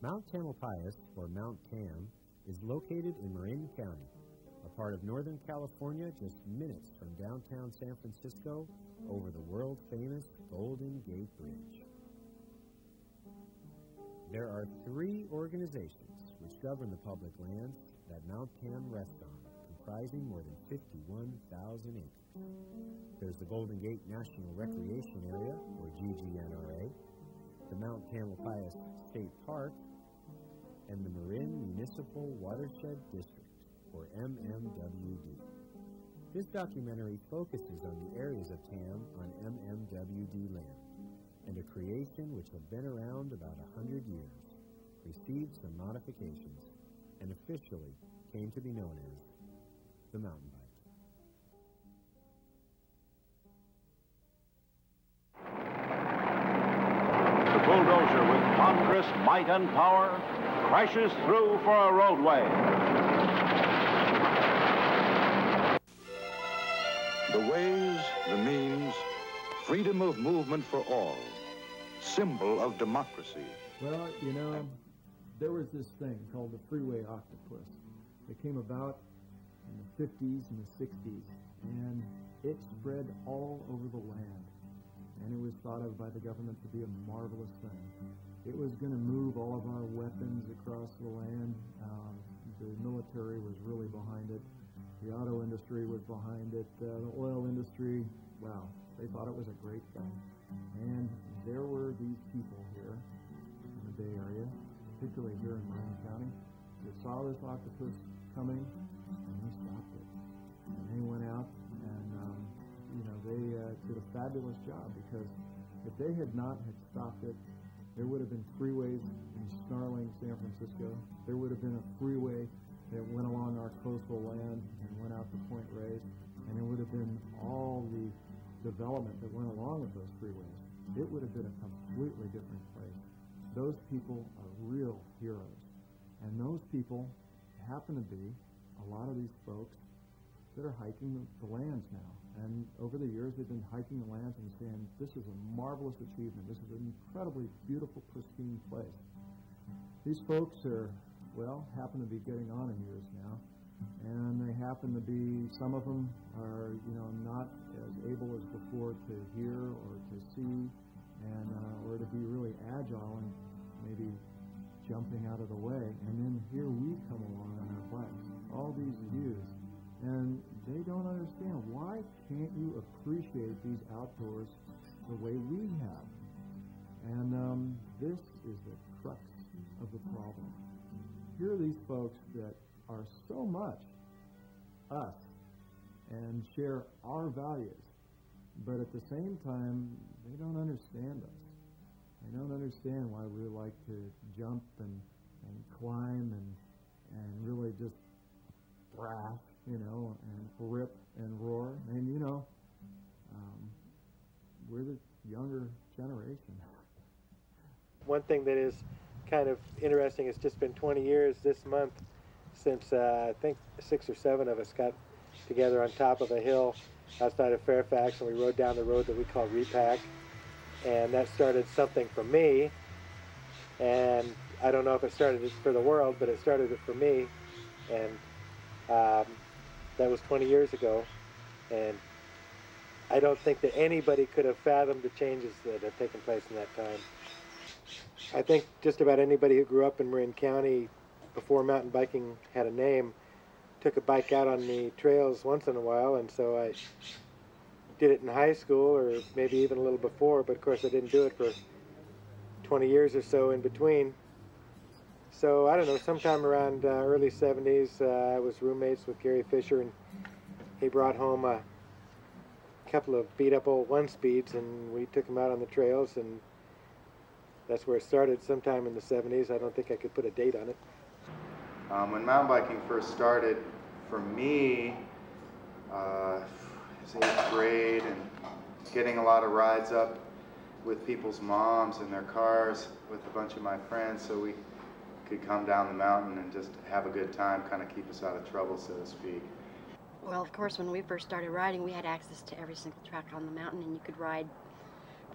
Mount Tam, or Mount Tam, is located in Marin County, a part of Northern California just minutes from downtown San Francisco over the world-famous Golden Gate Bridge. There are 3 organizations which govern the public lands that Mount Tam rests on, comprising more than 51,000 acres. There's the Golden Gate National Recreation Area, or GGNRA, the Mount Tam State Park, and the Marin Municipal Watershed District, or MMWD. This documentary focuses on the areas of Tam on MMWD land, and a creation which had been around about 100 years, received some modifications, and officially came to be known as the mountain bike. The bulldozer with ponderous might and power crashes through for a roadway. The ways, the means, freedom of movement for all, symbol of democracy. Well, you know, there was this thing called the freeway octopus. It came about in the 50s and the 60s, and it spread all over the land. And it was thought of by the government to be a marvelous thing. It was going to move all of our weapons across the land. The military was really behind it. The auto industry was behind it. The oil industry, wow, they thought it was a great thing. And there were these people here in the Bay Area, particularly here in Marin County, that saw this octopus coming, and they stopped it. And they went out and, they did a fabulous job, because if they had not stopped it, there would have been freeways in snarling San Francisco. There would have been a freeway that went along our coastal land and went out to Point Reyes, and there would have been all the development that went along with those freeways. It would have been a completely different place. Those people are real heroes, and those people happen to be a lot of these folks that are hiking the lands now. And over the years, they've been hiking the lands and saying, this is a marvelous achievement. This is an incredibly beautiful, pristine place. These folks are, well, happen to be getting on in years now. And they happen to be, some of them are, not as able as before to hear or to see, and or to be really agile and maybe jumping out of the way. And then here we come along on our bikes, all these views. And they don't understand, why can't you appreciate these outdoors the way we have? And this is the crux of the problem. Here are these folks that are so much us and share our values, but at the same time, they don't understand us. They don't understand why we like to jump and climb and really just thrash, and rip and roar. And, we're the younger generation. One thing that is kind of interesting, it's just been 20 years this month since I think 6 or 7 of us got together on top of a hill outside of Fairfax, and we rode down the road that we call Repack. And that started something for me. And I don't know if it started it for the world, but it started it for me. And that was 20 years ago, and I don't think that anybody could have fathomed the changes that have taken place in that time. I think just about anybody who grew up in Marin County before mountain biking had a name took a bike out on the trails once in a while, and so I did it in high school, or maybe even a little before, but of course I didn't do it for 20 years or so in between. So, I don't know, sometime around early 70s, I was roommates with Gary Fisher, and he brought home a couple of beat-up old one-speeds, and we took them out on the trails, and that's where it started, sometime in the 70s. I don't think I could put a date on it. When mountain biking first started, for me, it was 8th grade, and getting a lot of rides up with people's moms in their cars with a bunch of my friends, so we could come down the mountain and just have a good time, kind of keep us out of trouble, so to speak. Well, of course, when we first started riding, we had access to every single track on the mountain, and you could ride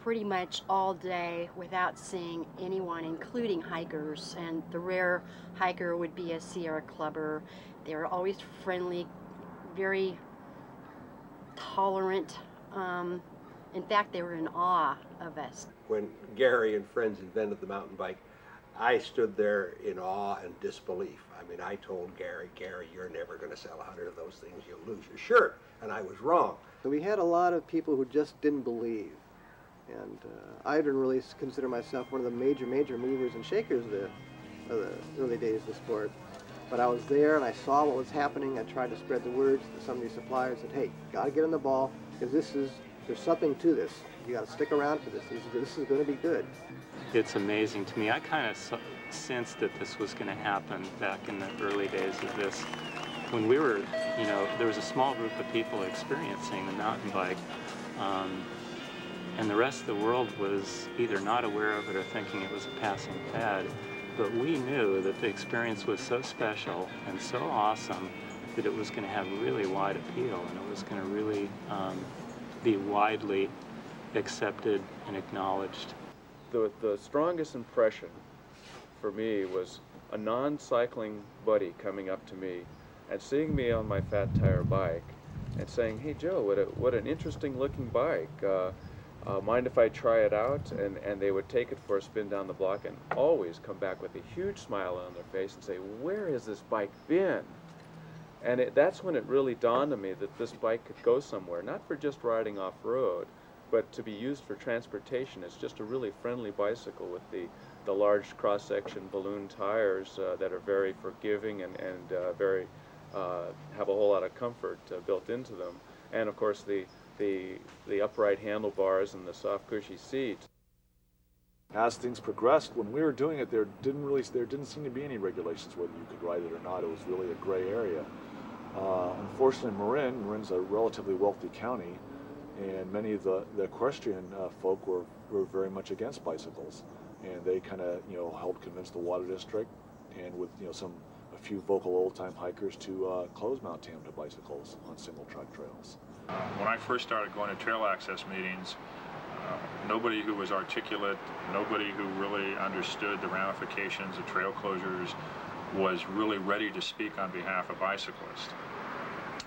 pretty much all day without seeing anyone, including hikers, and the rare hiker would be a Sierra Clubber. They were always friendly, very tolerant. In fact, they were in awe of us. When Gary and friends invented the mountain bike, I stood there in awe and disbelief. I mean, I told Gary, you're never going to sell 100 of those things, you'll lose your shirt. And I was wrong. So we had a lot of people who just didn't believe. And I didn't really consider myself one of the major movers and shakers of the early days of the sport. But I was there and I saw what was happening. I tried to spread the word to some of these suppliers that, hey, got to get on the ball, because there's something to this. You got to stick around for this. This is going to be good. It's amazing to me. I kind of sensed that this was going to happen back in the early days of this. When we were, you know, there was a small group of people experiencing the mountain bike, and the rest of the world was either not aware of it or thinking it was a passing fad. But we knew that the experience was so special and so awesome that it was going to have really wide appeal, and it was going to really be widely accepted and acknowledged. The strongest impression for me was a non-cycling buddy coming up to me and seeing me on my fat tire bike and saying, "Hey Joe, what an interesting looking bike. Mind if I try it out?" And they would take it for a spin down the block and always come back with a huge smile on their face and say, "Where has this bike been?" And that's when it really dawned on me that this bike could go somewhere, not for just riding off-road, but to be used for transportation. It's just a really friendly bicycle with the large cross-section balloon tires that are very forgiving and very have a whole lot of comfort built into them. And of course the upright handlebars and the soft cushy seat. As things progressed, when we were doing it, there didn't seem to be any regulations whether you could ride it or not. It was really a gray area. Unfortunately, Marin's a relatively wealthy county, and many of the equestrian folk were very much against bicycles, and they kind of helped convince the Water District, and with a few vocal old-time hikers to close Mount Tam to bicycles on single-track trails. When I first started going to trail access meetings, nobody who was articulate, nobody who really understood the ramifications of trail closures was really ready to speak on behalf of bicyclists.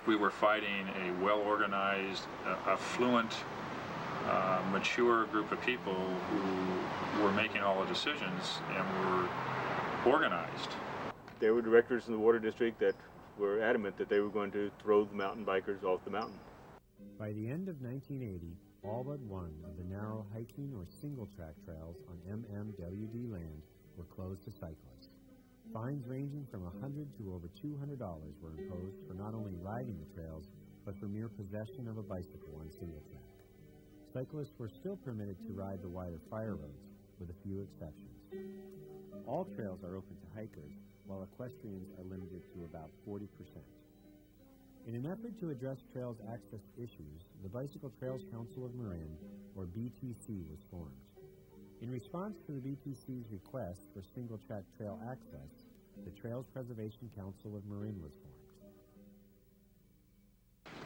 We were fighting a well-organized, affluent, mature group of people who were making all the decisions and were organized. There were directors in the Water District that were adamant that they were going to throw the mountain bikers off the mountain. By the end of 1980, all but one of the narrow hiking or single-track trails on MMWD land were closed to cyclists. Fines ranging from $100 to over $200 were imposed for not only riding the trails, but for mere possession of a bicycle on single-track. Cyclists were still permitted to ride the wider fire roads, with a few exceptions. All trails are open to hikers, while equestrians are limited to about 40%. In an effort to address trails access issues, the Bicycle Trails Council of Marin, or BTC, was formed. In response to the BTC's request for single-track trail access, the Trails Preservation Council of Marin was formed.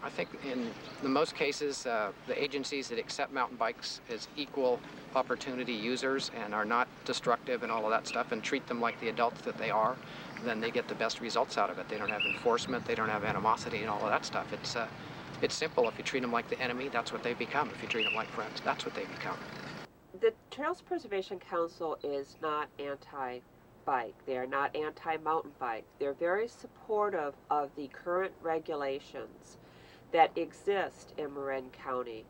I think in the most cases, the agencies that accept mountain bikes as equal opportunity users and are not destructive and all of that stuff and treat them like the adults that they are, then they get the best results out of it. They don't have enforcement, they don't have animosity and all of that stuff. It's simple. If you treat them like the enemy, that's what they become. If you treat them like friends, that's what they become. The Trails Preservation Council is not anti-bike. They are not anti-mountain bike. They're very supportive of the current regulations that exist in Marin County.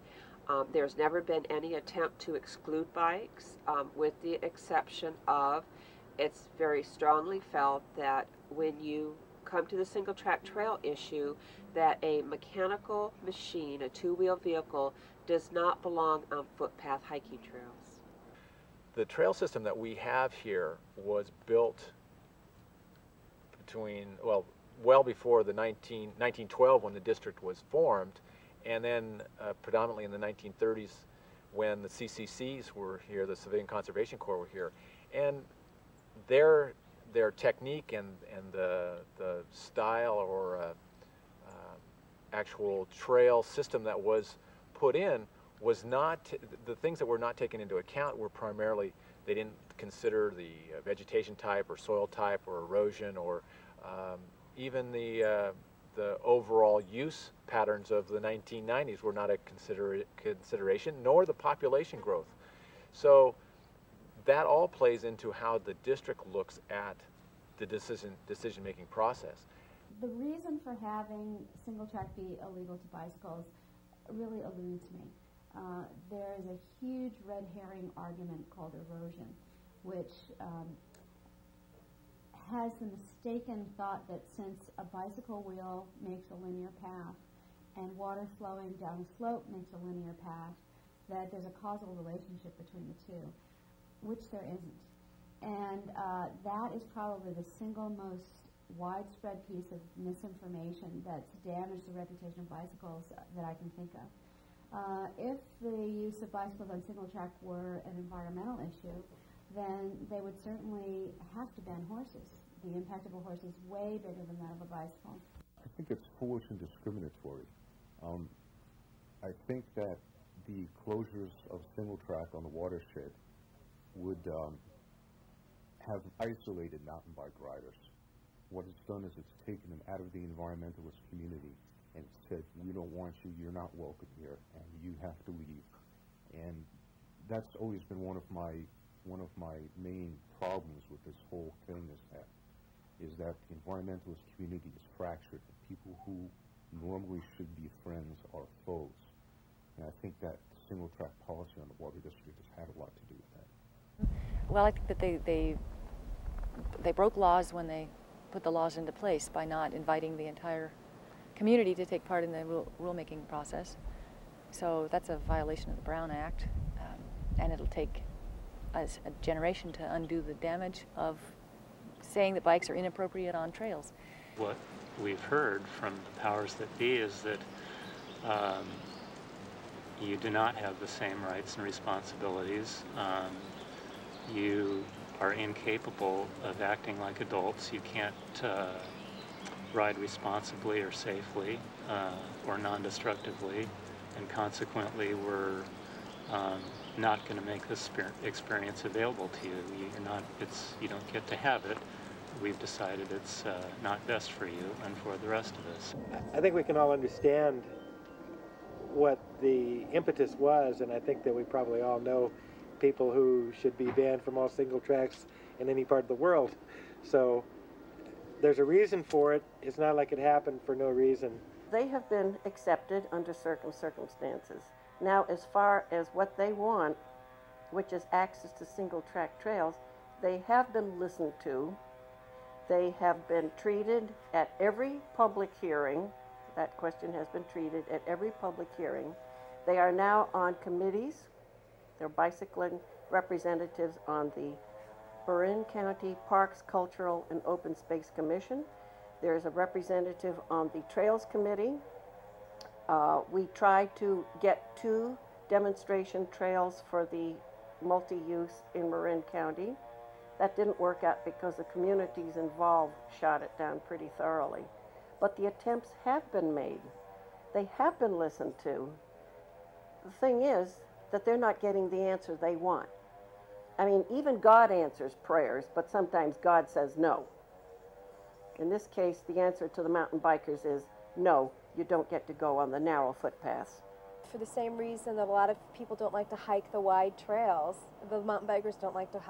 There's never been any attempt to exclude bikes, with the exception of, it's very strongly felt that when you come to the single track trail issue, that a mechanical machine, a two-wheel vehicle, does not belong on footpath hiking trails. The trail system that we have here was built between, well before the 1912 when the district was formed, and then predominantly in the 1930s when the CCCs were here, the Civilian Conservation Corps were here. And their technique and the style or actual trail system that was put in was not, the things that were not taken into account were primarily, they didn't consider the vegetation type or soil type or erosion or even the overall use patterns of the 1990s were not a consideration, nor the population growth. So that all plays into how the district looks at the decision-making process. The reason for having single track be illegal to bicycles really eludes me. There is a huge red herring argument called erosion, which has the mistaken thought that since a bicycle wheel makes a linear path and water flowing down a slope makes a linear path, that there's a causal relationship between the two, which there isn't. And that is probably the single most widespread piece of misinformation that's damaged the reputation of bicycles that I can think of. If the use of bicycles on single track were an environmental issue, then they would certainly have to ban horses. The impact of a horse is way bigger than that of a bicycle. I think it's foolish and discriminatory. I think that the closures of single track on the watershed would have isolated mountain bike riders. What it's done is it's taken them out of the environmentalist community and said, we don't want you, you're not welcome here, and you have to leave. And that's always been one of my main problems with this whole thing is that the environmentalist community is fractured. People who normally should be friends are foes. And I think that single track policy on the water district has had a lot to do with that. Well, I think that they broke laws when they put the laws into place by not inviting the entire community to take part in the rulemaking process. So that's a violation of the Brown Act, and it'll take us a generation to undo the damage of saying that bikes are inappropriate on trails. What we've heard from the powers that be is that you do not have the same rights and responsibilities. You are incapable of acting like adults. You can't ride responsibly or safely or non-destructively, and consequently we're not going to make this experience available to you. You don't get to have it. We've decided it's not best for you and for the rest of us. I think we can all understand what the impetus was, and I think that we probably all know people who should be banned from all single tracks in any part of the world. So there's a reason for it. It's not like it happened for no reason. They have been accepted under certain circumstances. Now, as far as what they want, which is access to single track trails, they have been listened to. They have been treated at every public hearing. That question has been treated at every public hearing. They are now on committees. They're bicycling representatives on the Marin County Parks, Cultural, and Open Space Commission. There's a representative on the Trails Committee. We tried to get 2 demonstration trails for the multi-use in Marin County. That didn't work out because the communities involved shot it down pretty thoroughly. But the attempts have been made. They have been listened to. The thing is that they're not getting the answer they want. I mean, even God answers prayers, but sometimes God says no. In this case, the answer to the mountain bikers is no, you don't get to go on the narrow footpaths. For the same reason that a lot of people don't like to hike the wide trails, the mountain bikers don't like to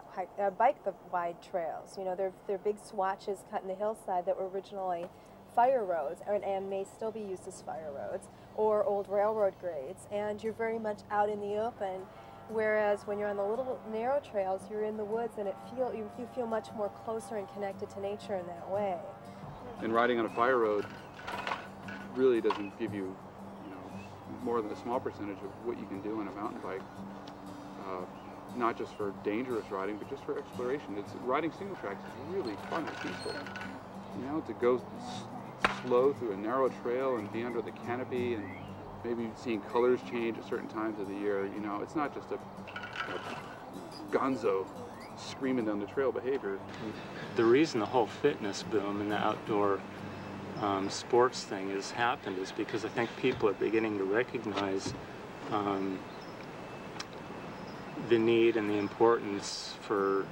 bike the wide trails. You know, they're big swatches cut in the hillside that were originally fire roads and may still be used as fire roads or old railroad grades, and you're very much out in the open, whereas when you're on the little narrow trails, you're in the woods and you feel much more closer and connected to nature in that way. And riding on a fire road really doesn't give you, more than a small percentage of what you can do on a mountain bike, not just for dangerous riding, but just for exploration. Riding single tracks is really fun and peaceful. To go slow through a narrow trail and be under the canopy and maybe seeing colors change at certain times of the year. It's not just a gonzo screaming down the trail behavior. The reason the whole fitness boom and the outdoor sports thing has happened is because I think people are beginning to recognize the need and the importance for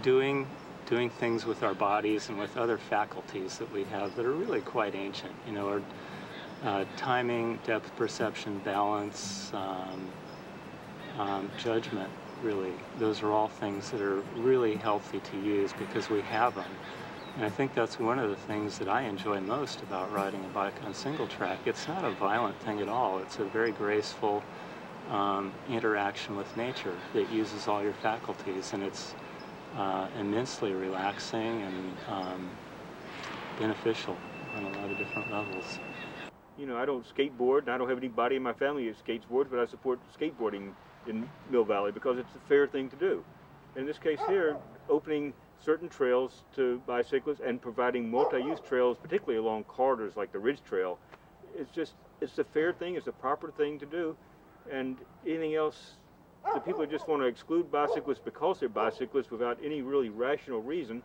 doing things with our bodies and with other faculties that we have that are really quite ancient. You know, our timing, depth perception, balance, judgment, really. Those are all things that are really healthy to use because we have them. And I think that's one of the things that I enjoy most about riding a bike on single track. It's not a violent thing at all. It's a very graceful interaction with nature that uses all your faculties, and it's immensely relaxing and beneficial on a lot of different levels. You know, I don't skateboard, and I don't have anybody in my family who skateboards, but I support skateboarding in Mill Valley because it's a fair thing to do. In this case here, opening certain trails to bicyclists and providing multi-use trails, particularly along corridors like the Ridge Trail, it's a fair thing, it's a proper thing to do. And anything else, the people who just want to exclude bicyclists because they're bicyclists without any really rational reason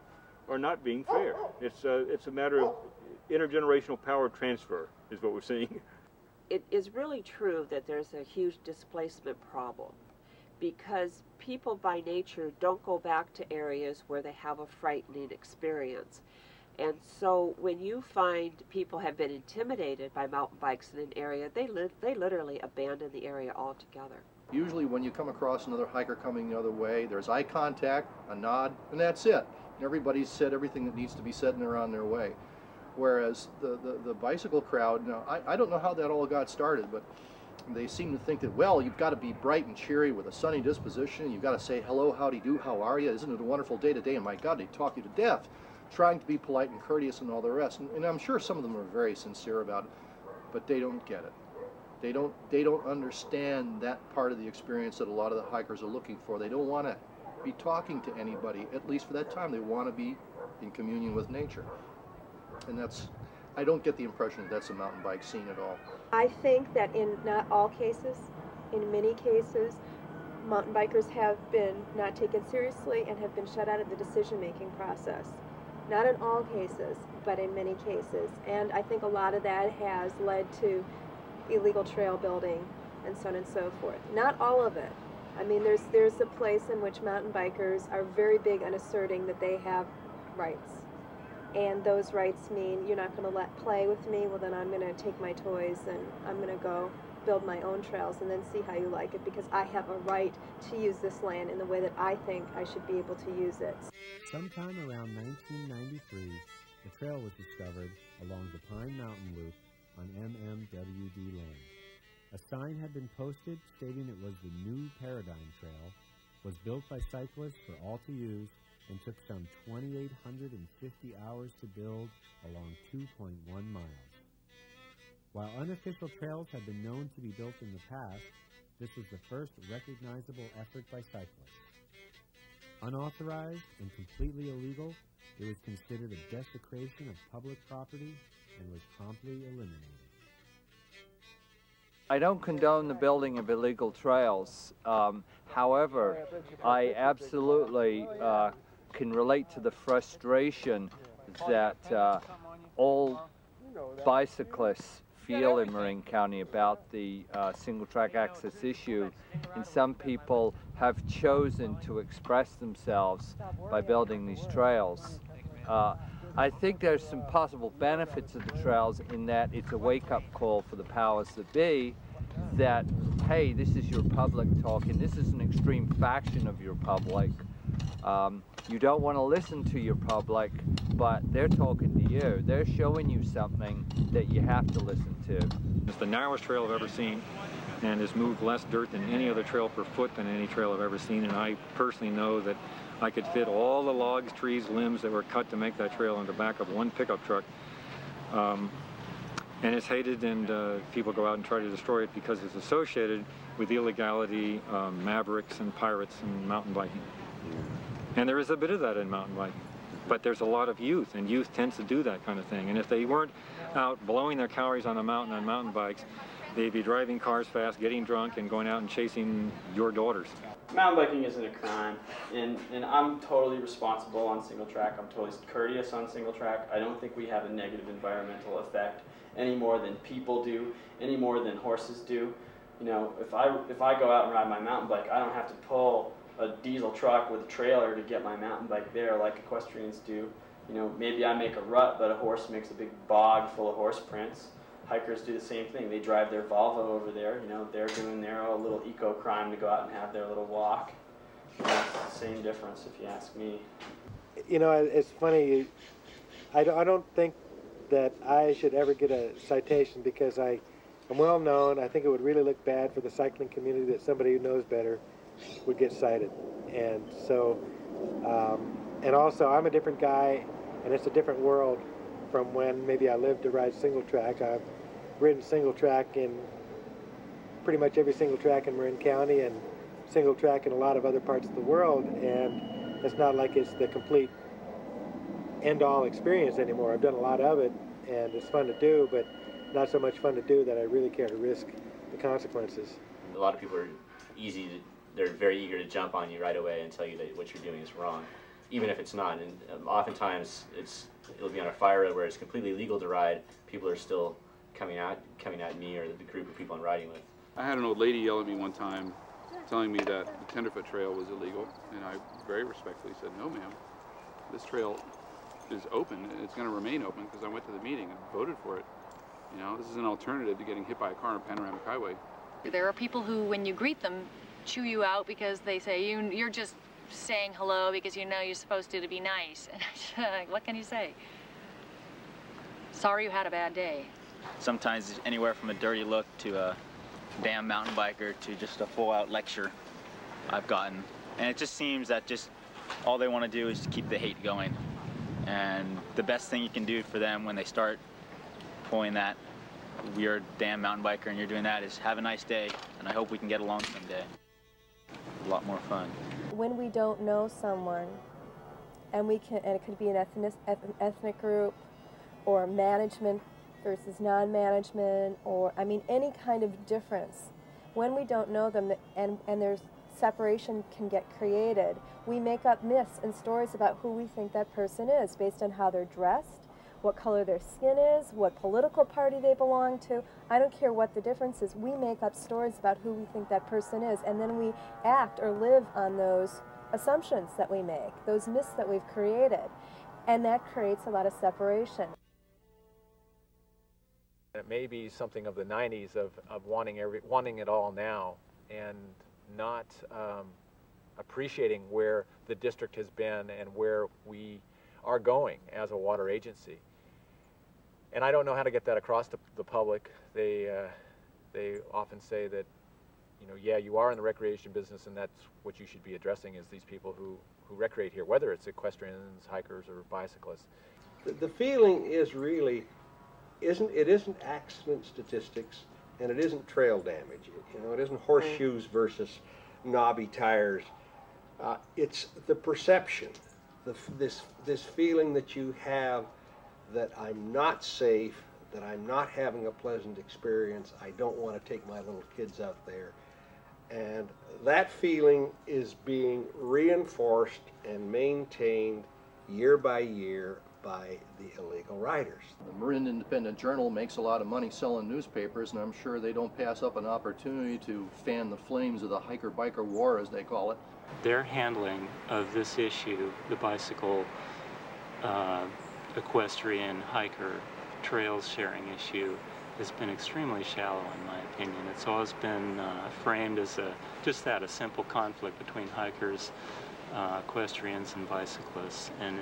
are not being fair. It's a matter of intergenerational power transfer is what we're seeing. It is really true that there's a huge displacement problem because people by nature don't go back to areas where they have a frightening experience. And so when you find people have been intimidated by mountain bikes in an area, they literally abandon the area altogether. Usually when you come across another hiker coming the other way, there's eye contact, a nod, and that's it. Everybody's said everything that needs to be said and they're on their way. Whereas the bicycle crowd, now I don't know how that all got started, but they seem to think that, well, you've got to be bright and cheery with a sunny disposition. You've got to say, hello, howdy do, how are you? Isn't it a wonderful day today? And my God, they talk you to death, trying to be polite and courteous and all the rest. And I'm sure some of them are very sincere about it, but they don't get it. They don't understand that part of the experience that a lot of the hikers are looking for. They don't want to be talking to anybody, at least for that time. They want to be in communion with nature. And I don't get the impression that that's a mountain bike scene at all. I think that in not all cases, in many cases, mountain bikers have been not taken seriously and have been shut out of the decision-making process. Not in all cases, but in many cases. And I think a lot of that has led to illegal trail building and so on and so forth. Not all of it. I mean, there's a place in which mountain bikers are very big on asserting that they have rights. And those rights mean you're not going to play with me, well then I'm going to take my toys and I'm going to go build my own trails and then see how you like it because I have a right to use this land in the way that I think I should be able to use it. Sometime around 1993, the trail was discovered along the Pine Mountain Loop on MMWD land. A sign had been posted stating it was the new Paradigm Trail, was built by cyclists for all to use, and took some 2,850 hours to build along 2.1 miles. While unofficial trails had been known to be built in the past, this was the first recognizable effort by cyclists. Unauthorized and completely illegal, it was considered a desecration of public property and was promptly eliminated. I don't condone the building of illegal trails. However, I absolutely can relate to the frustration that all bicyclists feel in Marin County about the single track access issue, and some people have chosen to express themselves by building these trails. I think there's some possible benefits of the trails in that it's a wake-up call for the powers that be that, hey, this is your public talking, this is an extreme faction of your public. You don't want to listen to your public, but they're talking to you. They're showing you something that you have to listen to. It's the narrowest trail I've ever seen, and has moved less dirt than any other trail per foot than any trail I've ever seen, and I personally know that I could fit all the logs, trees, limbs that were cut to make that trail in the back of one pickup truck. And it's hated, and people go out and try to destroy it because it's associated with illegality, mavericks and pirates and mountain biking. And there is a bit of that in mountain biking. But there's a lot of youth, and youth tends to do that kind of thing. And if they weren't out blowing their calories on a mountain on mountain bikes, they'd be driving cars fast, getting drunk, and going out and chasing your daughters. Mountain biking isn't a crime, and I'm totally responsible on single track. I'm totally courteous on single track. I don't think we have a negative environmental effect any more than people do, any more than horses do. You know, if I go out and ride my mountain bike, I don't have to pull a diesel truck with a trailer to get my mountain bike there like equestrians do. You know, maybe I make a rut, but a horse makes a big bog full of horse prints. Hikers do the same thing. They drive their Volvo over there. You know, they're doing their own little eco-crime to go out and have their little walk. You know, it's the same difference, if you ask me. You know, it's funny. I don't think that I should ever get a citation because I'm well known. I think it would really look bad for the cycling community that somebody who knows better would get cited. And so, and also I'm a different guy, and it's a different world from when maybe I lived to ride single track. I've ridden single track in pretty much every single track in Marin County and single track in a lot of other parts of the world, and it's not like it's the complete end-all experience anymore. I've done a lot of it, and it's fun to do, but not so much fun to do that I really care to risk the consequences. A lot of people are they're very eager to jump on you right away and tell you that what you're doing is wrong, even if it's not. And oftentimes it'll be on a fire road where it's completely legal to ride. People are still coming at me or the group of people I'm riding with. I had an old lady yell at me one time telling me that the Tenderfoot Trail was illegal, and I very respectfully said, no ma'am, this trail is open and it's going to remain open because I went to the meeting and voted for it. You know, this is an alternative to getting hit by a car on a panoramic highway. There are people who, when you greet them, chew you out because they say you're just saying hello because you know you're supposed to be nice. And what can you say? Sorry you had a bad day. Sometimes it's anywhere from a dirty look to a damn mountain biker to just a full-out lecture I've gotten. And it just seems that just all they want to do is to keep the hate going. And the best thing you can do for them when they start pulling that, you're a damn mountain biker and you're doing that, is have a nice day, and I hope we can get along someday. A lot more fun. When we don't know someone, and it could be an ethnic group, or management versus non-management, or I mean any kind of difference. When we don't know them, and there's separation can get created, we make up myths and stories about who we think that person is based on how they're dressed, what color their skin is, what political party they belong to. I don't care what the difference is. We make up stories about who we think that person is, and then we act or live on those assumptions that we make, those myths that we've created, and that creates a lot of separation. It may be something of the 90s of wanting it all now and not appreciating where the district has been and where we are going as a water agency. And I don't know how to get that across to the public. They often say that, you know, yeah, you are in the recreation business and that's what you should be addressing is these people who recreate here, whether it's equestrians, hikers, or bicyclists. The feeling is really, it isn't accident statistics and it isn't trail damage. You know, it isn't horseshoes versus knobby tires. It's the perception, this feeling that you have that I'm not safe, that I'm not having a pleasant experience, I don't want to take my little kids out there. And that feeling is being reinforced and maintained year by year by the illegal riders. The Marin Independent Journal makes a lot of money selling newspapers, and I'm sure they don't pass up an opportunity to fan the flames of the hiker-biker war, as they call it. Their handling of this issue, the bicycle, equestrian, hiker, trails sharing issue, has been extremely shallow in my opinion. It's always been framed as just a simple conflict between hikers, equestrians, and bicyclists, and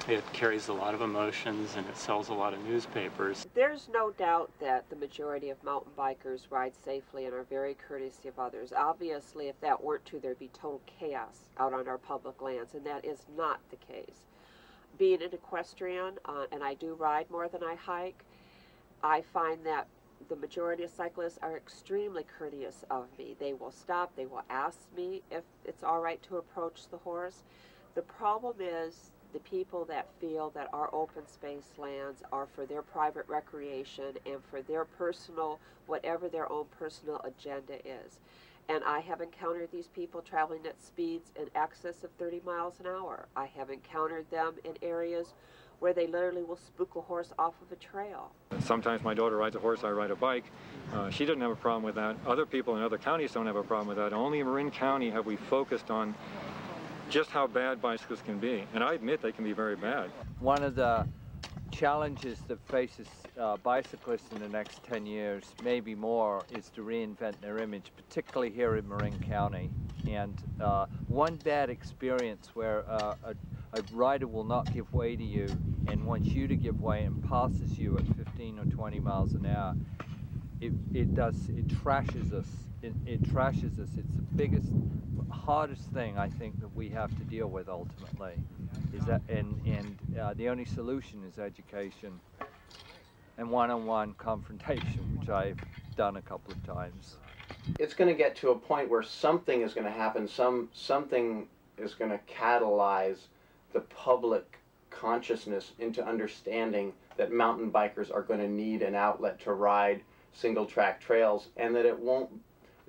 it carries a lot of emotions and it sells a lot of newspapers. There's no doubt that the majority of mountain bikers ride safely and are very courteous of others. Obviously, if that weren't true, there'd be total chaos out on our public lands, and that is not the case. Being an equestrian, and I do ride more than I hike, I find that the majority of cyclists are extremely courteous of me. They will stop, they will ask me if it's all right to approach the horse. The problem is the people that feel that our open space lands are for their private recreation and for their personal, whatever their own personal agenda is. And I have encountered these people traveling at speeds in excess of 30 miles an hour. I have encountered them in areas where they literally will spook a horse off of a trail. Sometimes my daughter rides a horse, I ride a bike. She doesn't have a problem with that. Other people in other counties don't have a problem with that. Only in Marin County have we focused on just how bad bicycles can be. And I admit they can be very bad. One of the challenges that faces bicyclists in the next 10 years, maybe more, is to reinvent their image, particularly here in Marin County. And one bad experience where a rider will not give way to you and wants you to give way and passes you at 15 or 20 miles an hour, it trashes us. It trashes us. It's the biggest, hardest thing I think that we have to deal with ultimately. Is that, and the only solution is education and one-on-one confrontation, which I've done a couple of times. It's going to get to a point where something is going to happen, something is going to catalyze the public consciousness into understanding that mountain bikers are going to need an outlet to ride single track trails, and that it won't,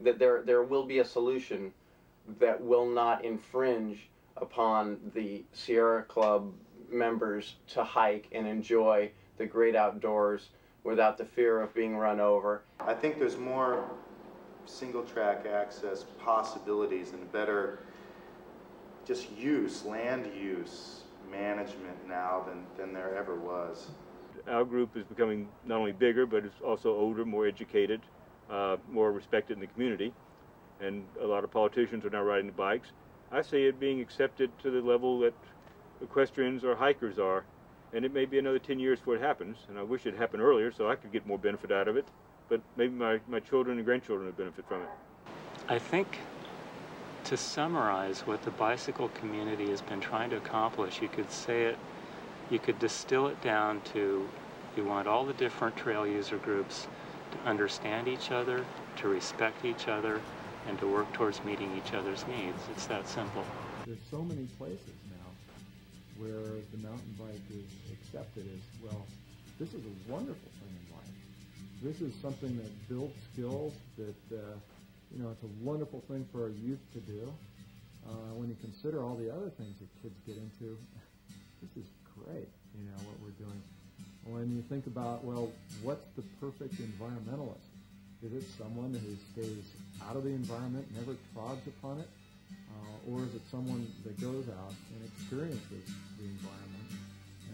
that there will be a solution that will not infringe upon the Sierra Club members to hike and enjoy the great outdoors without the fear of being run over. I think there's more single track access possibilities and better just use, land use management now than there ever was. Our group is becoming not only bigger, but it's also older, more educated, more respected in the community, and a lot of politicians are now riding bikes. I see it being accepted to the level that equestrians or hikers are, and it may be another 10 years before it happens, and I wish it happened earlier so I could get more benefit out of it, but maybe my children and grandchildren would benefit from it. I think, to summarize what the bicycle community has been trying to accomplish, you could say it, you could distill it down to, you want all the different trail user groups to understand each other, to respect each other, and to work towards meeting each other's needs. It's that simple. There's so many places now where the mountain bike is accepted as, well, this is a wonderful thing in life. This is something that builds skills, that, you know, it's a wonderful thing for our youth to do. When you consider all the other things that kids get into, this is great, you know, what we're doing. When you think about, well, what's the perfect environmentalist? Is it someone who stays out of the environment, never trods upon it? Or is it someone that goes out and experiences the environment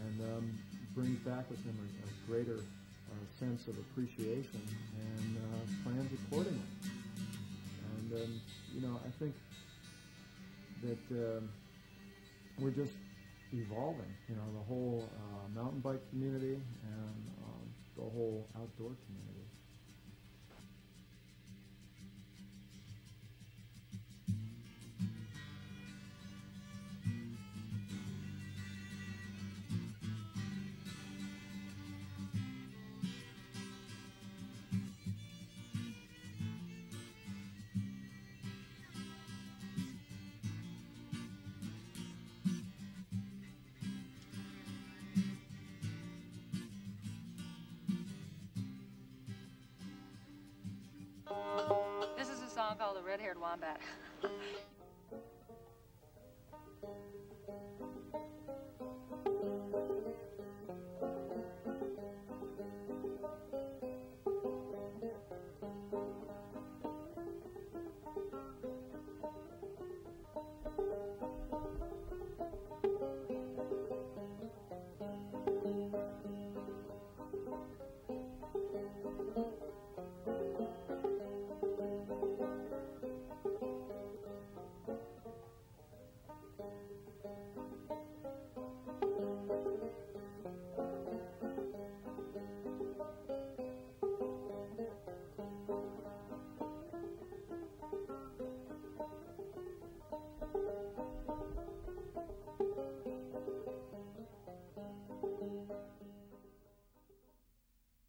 and brings back with them a greater sense of appreciation and plans accordingly? And, you know, I think that we're just evolving, you know, the whole mountain bike community and the whole outdoor community. This is a song called The Red-Haired Wombat.